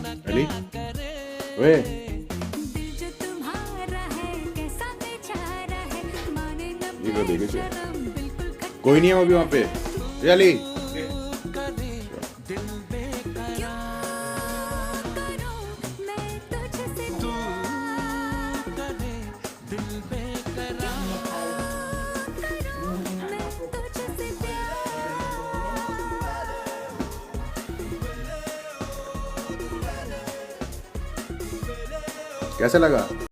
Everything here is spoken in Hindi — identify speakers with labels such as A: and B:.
A: अली वे ये कर देखे थे। कोई नहीं है अभी वहाँ पे। ये अली कैसा लगा?